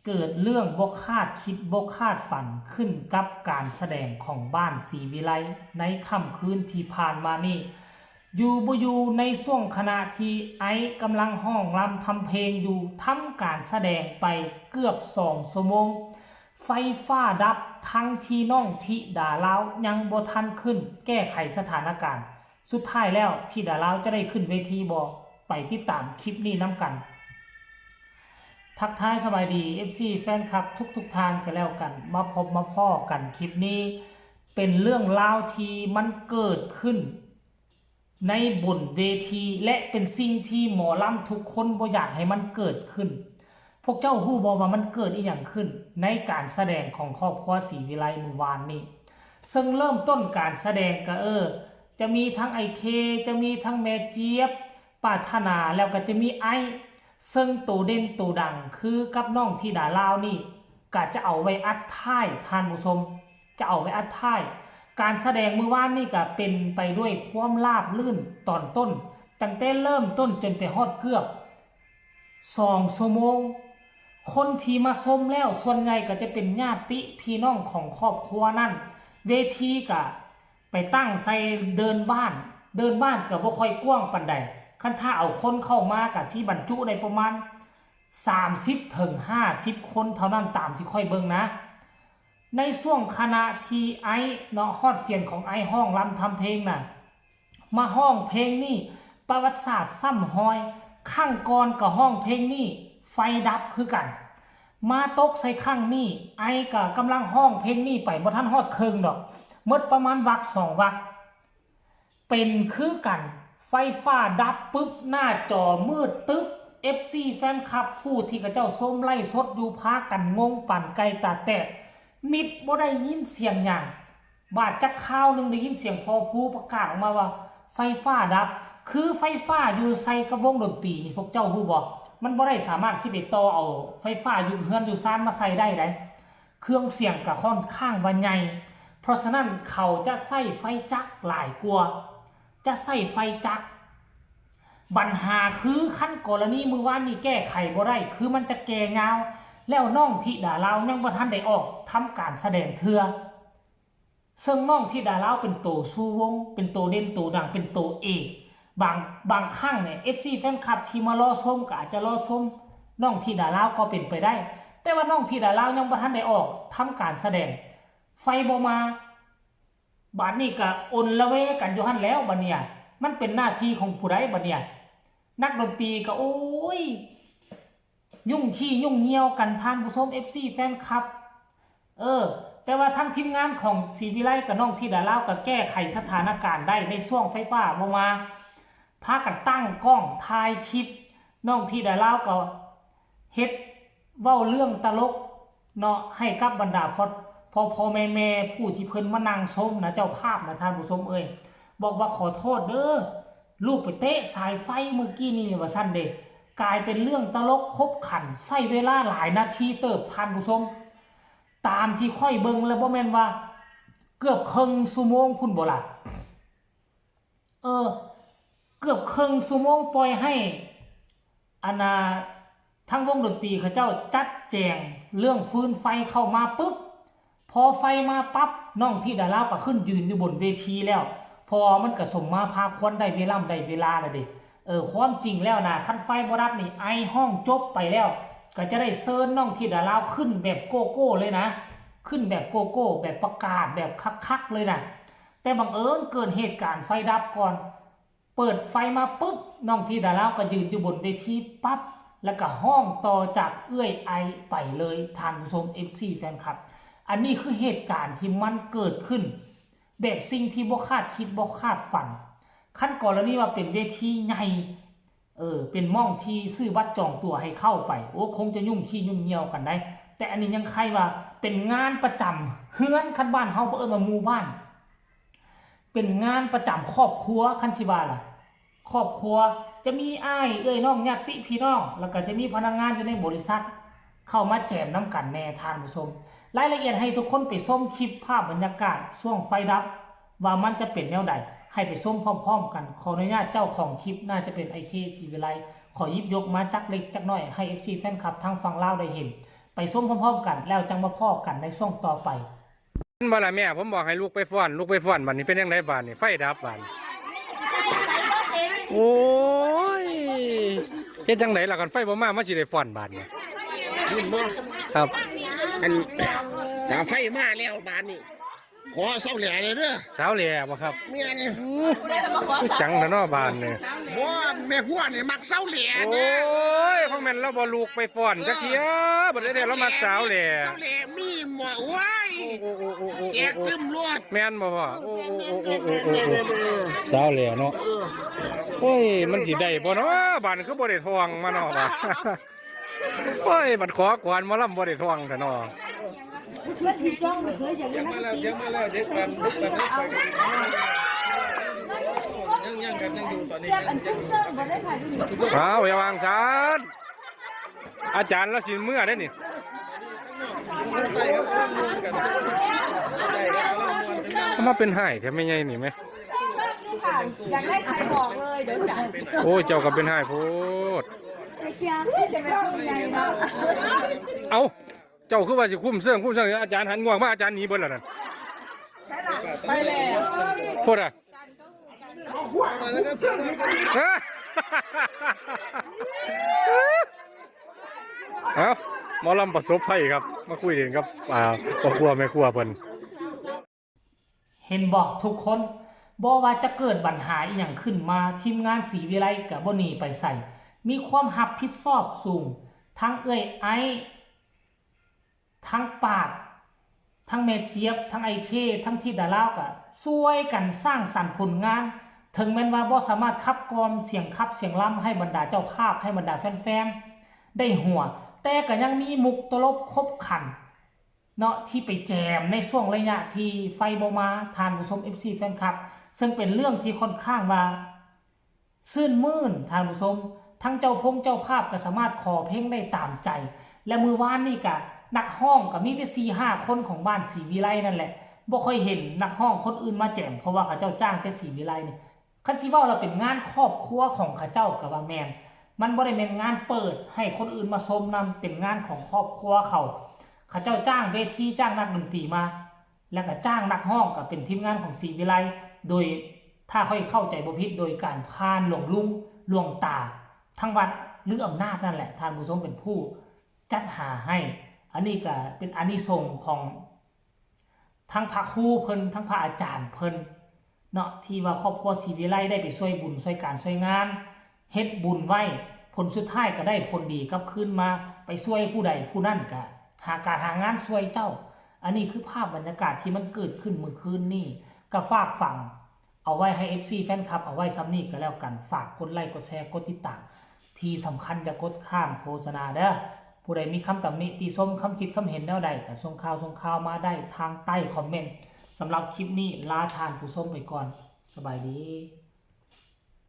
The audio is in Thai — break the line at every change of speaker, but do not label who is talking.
เกิดเรื่องบ่คาดคิดบ่คาดฝันขึ้นกับการแสดงของบ้านศรีวิไลในค่ำคืนที่ผ่านมานี่อยู่บ่อยู่ในช่วงขณะที่ไอ้กำลังห้องรำทำเพลงอยู่ทำการแสดงไปเกือบ2 ชั่วโมงไฟฟ้าดับทั้งที่น้องธิดาลาวยังบ่ทันขึ้นแก้ไขสถานการณ์สุดท้ายแล้วธิดาลาวจะได้ขึ้นเวทีบ่ไปติดตามคลิปนี้นำกันทักทายสบายดี FC แฟนคลับทุกทานกันแล้วกันมาพบมาพ่อกันคลิปนี้เป็นเรื่องราวที่มันเกิดขึ้นในบนเวทีและเป็นสิ่งที่หมอลำทุกคนบ่อยากให้มันเกิดขึ้นพวกเจ้าฮู้บ่ว่ามันเกิดอีหยังขึ้นในการแสดงของครอบครัวศรีวิไลเมื่อวานนี้ซึ่งเริ่มต้นการแสดงก็จะมีทั้งไอเคจะมีทั้งแม่เจี๊ยบปรารถนาแล้วก็จะมีไอซึ่งตัวเด่นตัวดังคือกับน้องธิดาลาวนี่ก็จะเอาไว้อัดท้ายท่านผู้ชมจะเอาไว้อัดท้ายการแสดงมื้อวานนี่ก็เป็นไปด้วยความราบรื่นตอนต้นตั้งแต่เริ่มต้นจนไปฮอดเกือบ2 ชั่วโมงคนที่มาชมแล้วส่วนใหญ่ก็จะเป็นญาติพี่น้องของครอบครัวนั่นเวทีก็ไปตั้งใส่เดินบ้านก็บ่ค่อยกว้างปานใดคันถ้าเอาคนเข้ามาก็สิบรรจุได้ประมาณ30 ถึง 50 คนเท่านั้นตามที่ค่อยเบิ่งนะในช่วงขณะที่ไอ้เนาะฮอดเฟียนของไอ้ห้องรำทำเพลงน่ะมาห้องเพลงนี่ประวัติศาสตร์ซ้ำหอยข้างก่อนกับห้องเพลงนี่ไฟดับคือกันมาตกใส่ข้างนี่ไอ้ก็กำลังห้องเพลงนี่ไปบ่ทันฮอดครึ่งดอกหมดประมาณวรรค2 วรรคเป็นคือกันไฟฟ้าดับปึ๊บหน้าจอมืดตึ๊บ FC แฟนคลับผู้ที่กระเจ้าส้มไล่สดอยู่พากันงงปั่นไกลตาแตกมิดบ่ได้ยินเสียงหยังบาดจักข้าวนึงได้ยินเสียงพอผู้ประกาศออกมาว่าไฟฟ้าดับคือไฟฟ้าอยู่ใส่กระวงดนตรีนี่พวกเจ้าฮู้บ่มันบ่ได้สามารถสิไปต่อเอาไฟฟ้าอยู่เฮือนอยู่ซ่านมาใส่ได้ไดเครื่องเสียงก็ค่อนข้างว่าใหญ่เพราะฉะนั้นเขาจะใช้ไฟจักรหลายกว่าจะใช้ไฟจักรปัญหาคือขั้นกรณีมือวานนี่แก้ไขบ่ได้คือมันจะแก่ยาวแล้วน้องธิดาลาวยังบ่ทันได้ออกทำการแสดงเทื่อซึ่งน้องธิดาลาวเป็นโตสู้วงเป็นโตเด่นโตดังเป็นโตเอกบางครั้งเนี่ย FC แฟนคลับที่มารอชมก็อาจจะรอชมน้องธิดาลาวก็เป็นไปได้แต่ว่าน้องธิดาลาวยังบ่ทันได้ออกทำการแสดงไฟบ่มาบัดนี้ก็อนละเวกันอยู่หั่นแล้วบัดเนี่ยมันเป็นหน้าที่ของผู้ใดบัดเนี่ยนักดนตรีก็โอ้ยยุ่งขี้ยุ่งเหี่ยวกันท่านผู้ชม FC แฟนคลับแต่ว่าทั้งทีมงานของศรีวิไลกับน้องธิดาลาวก็แก้ไขสถานการณ์ได้ในช่วงไฟฟ้าบ่มาพากันตั้งกล้องถ่ายคลิปน้องธิดาลาวก็เฮ็ดเว้าเรื่องตลกเนาะให้กับบรรดาพ่อแม่ผู้ที่เพิ่นมานั่งชมนะเจ้าภาพนะท่านผู้ชมบอกว่าขอโทษเด้อลูกไปเตะสายไฟเมื่อกี้นี่ว่าซั่นเด้กลายเป็นเรื่องตลกคบขันใช้เวลาหลายนาทีเติบท่านผู้ชมตามที่ค่อยเบิ่งแล้วบ่แม่นว่าเกือบครึ่งชั่วโมงพุ่นบ่ล่ะเกือบครึ่งชั่วโมงปล่อยให้ทั้งวงดนตรีเขาเจ้าจัดแจงเรื่องฟืนไฟเข้ามาปุ๊บพอไฟมาปั๊บน้องธิดาลาวก็ขึ้นยืนอยู่บนเวทีแล้วพอมันก็สมมาพาควันได้เวลาแล้วดิความจริงแล้วนะคันไฟบ่รับนี่ไอห้องจบไปแล้วก็จะได้เซิร์นน้องธิดาลาวขึ้นแบบโกโก้เลยนะขึ้นแบบโกโก้แบบประกาศแบบคักๆเลยนะแต่บังเอิญเกิดเหตุการณ์ไฟดับก่อนเปิดไฟมาปุ๊บน้องธิดาลาวก็ยืนอยู่บนเวทีปั๊บแล้วก็ห้องต่อจากไอไปเลยท่านผู้ชม FC แฟนคลับอันนี้คือเหตุการณ์ที่มันเกิดขึ้นแบบสิ่งที่บ่คาดคิดบ่คาดฝันขั้นก่อนแล้วนี่ว่าเป็นเวทีใหญ่เป็นม่องที่ซื้อบัตรจองตั๋วให้เข้าไปโอ้คงจะยุ่งขี้ยุ่งเหี่ยวกันได้แต่อันนี้ยังใครว่าเป็นงานประจำเฮือนคันบ้านเฮาบ่ว่าหมู่บ้านเป็นงานประจำครอบครัวคันสิว่าล่ะครอบครัวจะมีอ้ายน้องญาติพี่น้องแล้วก็จะมีพนักงานอยู่ในบริษัทเข้ามาแจมน้ำกันแน่ทานผู้ชมรายละเอียดให้ทุกคนไปชมคลิปภาพบรรยากาศช่วงไฟดับว่ามันจะเป็นแนวใดให้ไปชมพร้อมๆกันขออนุญาตเจ้าของคลิปน่าจะเป็นไอเคศรีวิไลขอยิบยกมาจักเล็กจักน้อยให้ FC แฟนคลับทางฝั่งลาวได้เห็น ไปส้มพร้อมๆกันแล้วจังมาพ่อกันในช่วงต่อไป
บ่ล่ะแม่ผมบอกให้ลูกไปฟ้อนบัดนี้เป็นจังไดบัดนี้ไฟดับบัดโอ้ยเฮ็ดจังไดล่ะกันไฟบ่มามันสิได้ฟ้อนบัดนี้ครับ
อันดาวไฟมาแล้วบานนี่ขอเศร้าแหล่เลยเด้อ
สาวแหล่บ่ครับ
เมียนี่
คือจังแต่เนาะบ้านนี่
บ่แม่ผัวนี่มักเศร้าแหล่
โอ้ยพ่อแม่นเราบ่ลูกไปฟ้อนจักเที่ยบ่ได้เรามักสาวแหล่
เศร้าแหล่มีหมอไว้แอกตึมรวด
แม่นบ่พ่อสาวแหล่เนาะโอ้ยมันสิได้บ่เนาะบ้านคือบ่ได้ทองมาเนาะบ่โอ้ยบัดขอก่อนหมอลำบ่ได้ทองแต่เนาะ
เพื่อนที่จ้องเคยอย่างนี้นะ
เดี๋ยวมาแล้วเด็กกันยังกันยังอยู่ตอนนี้
อย่าวางสารอาจารย์ละสิเมื่อได้นี่มาเป็นไห้แถมไม่ใหญ่นี่ไหม
อยากได้ใครบอกเลยเดี๋ยวจ่าย
โอ้เจ้าก็เป็นไห้โพดเอาเจ้าคือว่าสิคุ้มเสื่องอาจารย์หันง่วงมาอาจารย์หนีเบิ้ลแล้วนั่น
ไปแล้ว
โคตรอะเอาหมอลำประสบภัยครับมาคุยกันครับครอบครัวแม่ครัวเพิ่น
เห็นบอกทุกคนบอกว่าจะเกิดปัญหาอีหยังขึ้นมาทีมงานศรีวิไลกับบ่หนีไปใส่มีความรับผิดชอบสูงทั้งไอทั้งปาดทั้งเมเจี๊ยบทั้งไอเคทั้งที่ดาราก็ช่วยกันสร้างสรรค์ผลงานถึงแม้ว่าบ่สามารถคับกรเสียงคับเสียงล่ำให้บรรดาเจ้าภาพให้บรรดาแฟนๆได้หัวแต่ก็ยังมีมุกตลบครบขันเนาะที่ไปแจมในช่วงระยะที่ไฟบ่มาทานผู้ชม FC แฟนคลับซึ่งเป็นเรื่องที่ค่อนข้างว่าซื่นมื่นทานผู้ชมทั้งเจ้าเจ้าภาพก็สามารถขอเพลงได้ตามใจและมือวานนี่ก็นักห้องก็มีแต่4-5 คนของบ้านศรีวิไลนั่นแหละบ่ค่อยเห็นนักห้องคนอื่นมาแจมเพราะว่าเขาเจ้าจ้างแต่ศรีวิไลนี่คันสิเว้าเราเป็นงานครอบครัวของเขาเจ้าก็ว่าแม่นมันบ่ได้เป็นงานเปิดให้คนอื่นมาชมนำเป็นงานของครอบครัวเขาเจ้าจ้างเวทีจ้างนักดนตรีมาแล้วก็จ้างนักห้องก็เป็นทีมงานของศรีวิไลโดยถ้าค่อยเข้าใจบ่ผิดโดยการพานหลวงลุงหลวงตาทั้งวัดหรืออำนาจนั่นแหละท่านผู้ชมเป็นผู้จัดหาให้อันนี้ก็เป็นอานิสงส์ของทั้งพระครูเพิ่นทั้งพระอาจารย์เพิ่นเนาะที่ว่าครอบครัวศรีวิไลได้ไปช่วยบุญช่วยการช่วยงานเฮ็ดบุญไว้ผลสุดท้ายก็ได้ผลดีกลับคืนมาไปช่วยผู้ใดผู้นั้นก็หาการหางานช่วยเจ้าอันนี้คือภาพบรรยากาศที่มันเกิดขึ้นเมื่อคืนนี้ก็ฝากฟังเอาไว้ให้ FC แฟนคลับเอาไว้ซ้ำนี้ก็แล้วกันฝากกดไลค์กดแชร์กดติดตามที่สำคัญจะกดข้ามโฆษณาเด้อผู้ใดมีคำตำหนิติชมคำคิดคำเห็นแนวใดก็ส่งข่าวมาได้ทางใต้คอมเมนต์สำหรับคลิปนี้ลาทานผู้ชมไปก่อนสบายดี